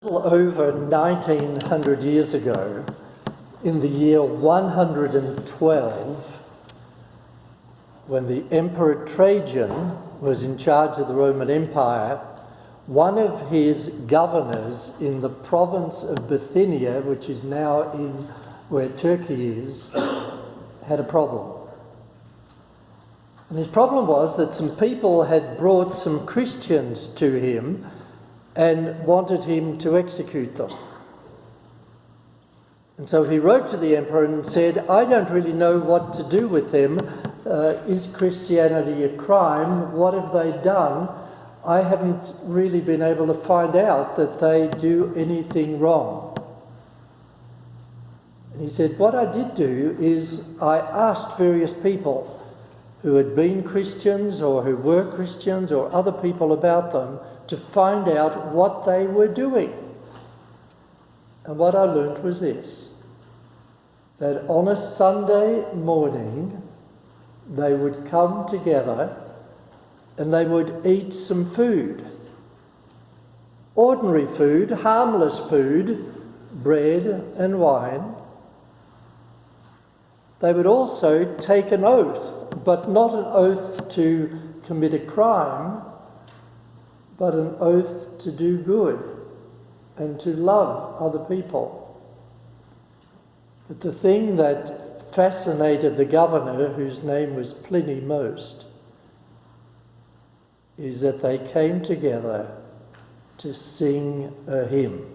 Over 1900 years ago, in the year 112, when the Emperor Trajan was in charge of the Roman Empire, one of his governors in the province of Bithynia, which is now in where Turkey is, had a problem. And his problem was that some people had brought some Christians to him and wanted him to execute them. And so he wrote to the emperor and said, I don't really know what to do with them. Is Christianity a crime? What have they done? I haven't really been able to find out that they do anything wrong. And he said, what I did do is I asked various people who had been Christians or who were Christians or other people about them to find out what they were doing. And what I learnt was this, that on a Sunday morning they would come together and they would eat some food. Ordinary food, harmless food, bread and wine. They would also take an oath, but not an oath to commit a crime, but an oath to do good and to love other people. But the thing that fascinated the governor, whose name was Pliny most, is that they came together to sing a hymn,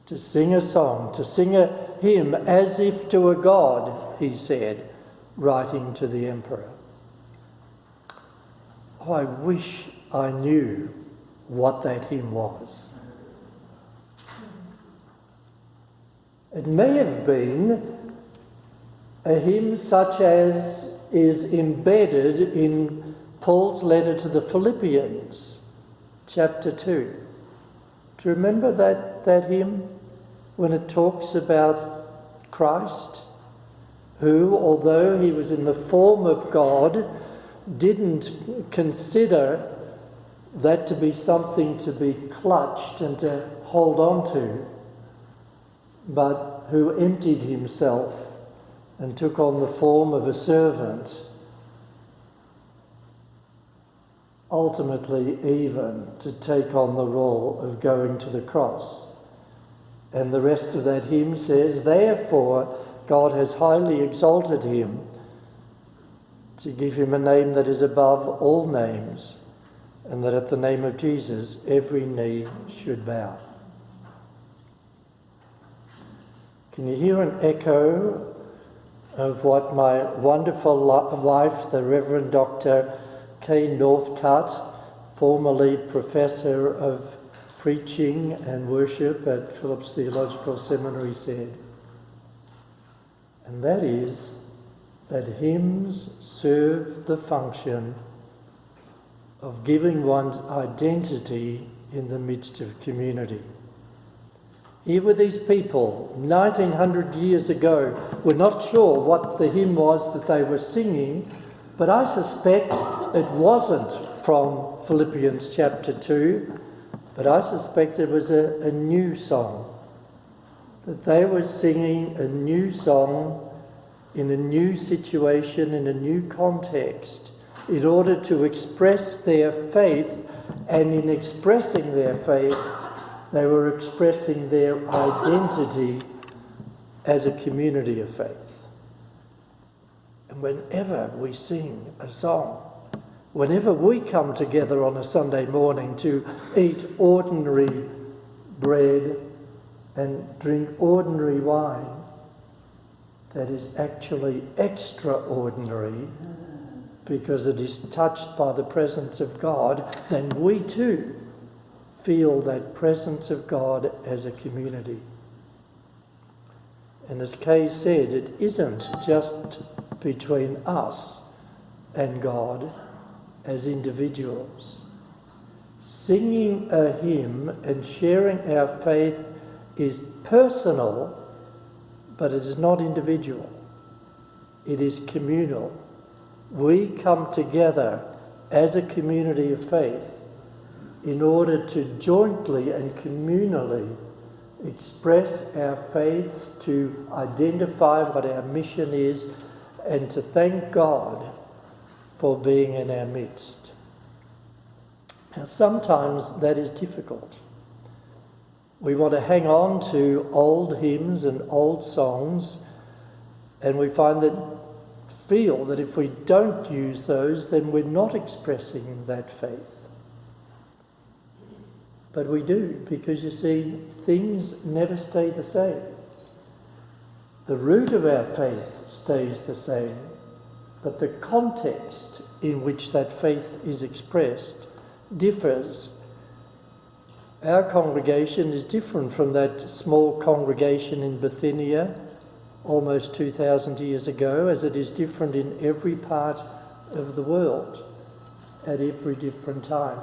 to sing a song, to sing a hymn as if to a god, he said, writing to the emperor. Oh, I wish I knew what that hymn was. It may have been a hymn such as is embedded in Paul's letter to the Philippians, chapter 2. Do you remember that hymn when it talks about Christ, who, although he was in the form of God, didn't consider that to be something to be clutched and to hold on to, but who emptied himself and took on the form of a servant, ultimately even to take on the role of going to the cross. And the rest of that hymn says, therefore God has highly exalted him to give him a name that is above all names, and that at the name of Jesus every knee should bow. Can you hear an echo of what my wonderful wife, the Reverend Dr. Kay Northcutt, formerly Professor of Preaching and Worship at Phillips Theological Seminary, said? And that is that hymns serve the function of giving one's identity in the midst of community. Here were these people, 1900 years ago, were not sure what the hymn was that they were singing, but I suspect it wasn't from Philippians chapter 2, but I suspect it was a new song, that they were singing a new song in a new situation, in a new context, in order to express their faith, and in expressing their faith, they were expressing their identity as a community of faith. And whenever we sing a song, whenever we come together on a Sunday morning to eat ordinary bread and drink ordinary wine, that is actually extraordinary because it is touched by the presence of God, then we too feel that presence of God as a community. And as Kay said, it isn't just between us and God as individuals. Singing a hymn and sharing our faith is personal, but it is not individual. It is communal. We come together as a community of faith in order to jointly and communally express our faith, to identify what our mission is, and to thank God for being in our midst. Now, sometimes that is difficult. We want to hang on to old hymns and old songs, and we feel that if we don't use those, then we're not expressing that faith. But we do, because you see, things never stay the same. The root of our faith stays the same, but the context in which that faith is expressed differs. Our congregation is different from that small congregation in Bithynia almost 2,000 years ago, as it is different in every part of the world at every different time.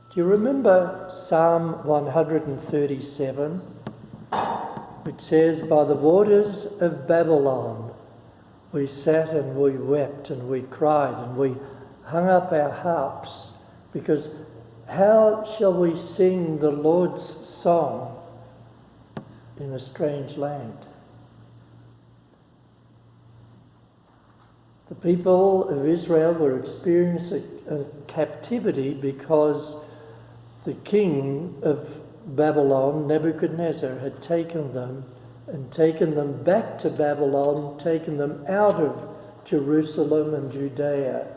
Do you remember Psalm 137, which says, "By the waters of Babylon we sat and we wept and we cried and we hung up our harps, because how shall we sing the Lord's song in a strange land?" The people of Israel were experiencing a captivity because the king of Babylon, Nebuchadnezzar, had taken them back to Babylon, taken them out of Jerusalem and Judea.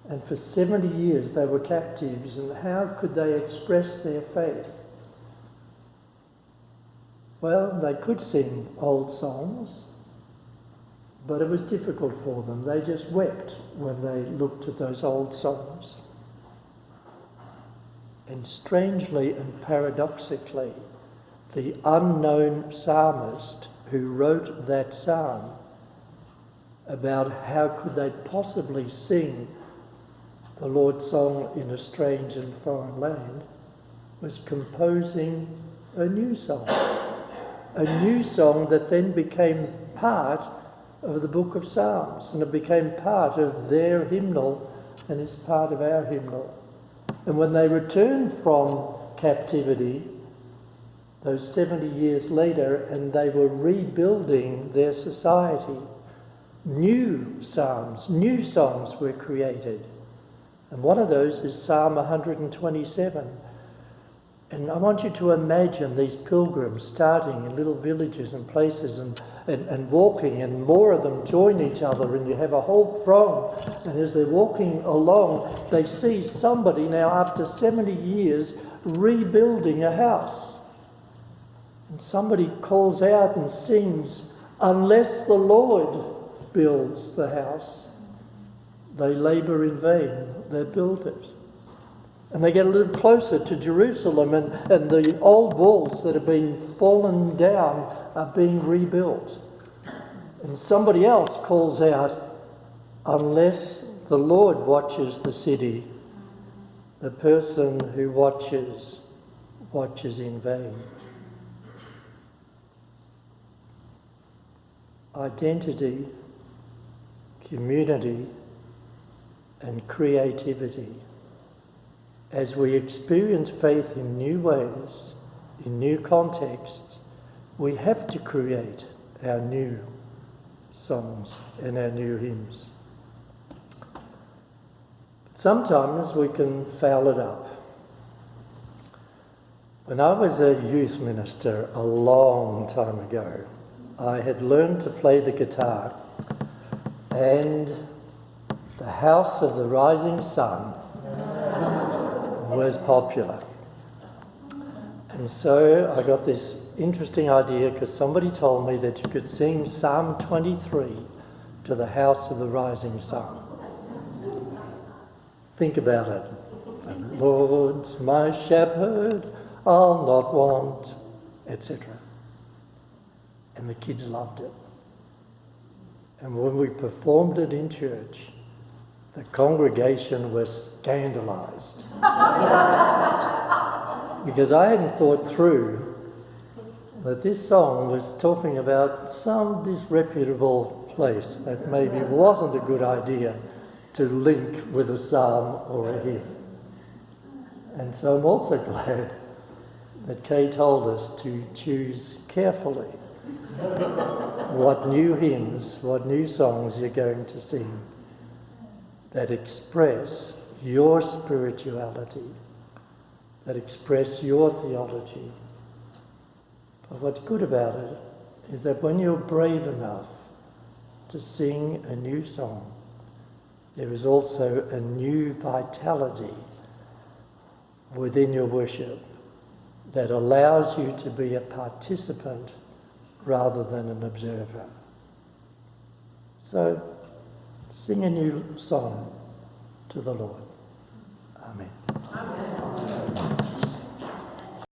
And for 70 years they were captives, and how could they express their faith? Well, they could sing old songs, but it was difficult for them. They just wept when they looked at those old songs. And strangely and paradoxically, the unknown psalmist who wrote that psalm about how could they possibly sing the Lord's song in a strange and foreign land was composing a new song that then became part of the book of Psalms, and it became part of their hymnal, and it's part of our hymnal. And when they returned from captivity, those 70 years later, and they were rebuilding their society, new psalms, new songs were created. And one of those is Psalm 127. And I want you to imagine these pilgrims starting in little villages and places and walking, and more of them join each other, and you have a whole throng. And as they're walking along, they see somebody now, after 70 years, rebuilding a house. And somebody calls out and sings, "Unless the Lord builds the house, they labour in vain that build it." And they get a little closer to Jerusalem, and the old walls that have been fallen down are being rebuilt. And somebody else calls out, "Unless the Lord watches the city, the person who watches in vain." Identity, community, and creativity. As we experience faith in new ways, in new contexts, we have to create our new songs and our new hymns. Sometimes we can foul it up. When I was a youth minister a long time ago, I had learned to play the guitar, and the House of the Rising Sun was popular. And so I got this interesting idea, because somebody told me that you could sing Psalm 23 to the House of the Rising Sun. Think about it. "The Lord's my shepherd, I'll not want," etc. And the kids loved it. And when we performed it in church, the congregation was scandalised. Because I hadn't thought through that this song was talking about some disreputable place that maybe wasn't a good idea to link with a psalm or a hymn. And so I'm also glad that Kay told us to choose carefully what new hymns, what new songs you're going to sing that express your spirituality, that express your theology. But what's good about it is that when you're brave enough to sing a new song, there is also a new vitality within your worship that allows you to be a participant rather than an observer. So, sing a new song to the Lord. Amen.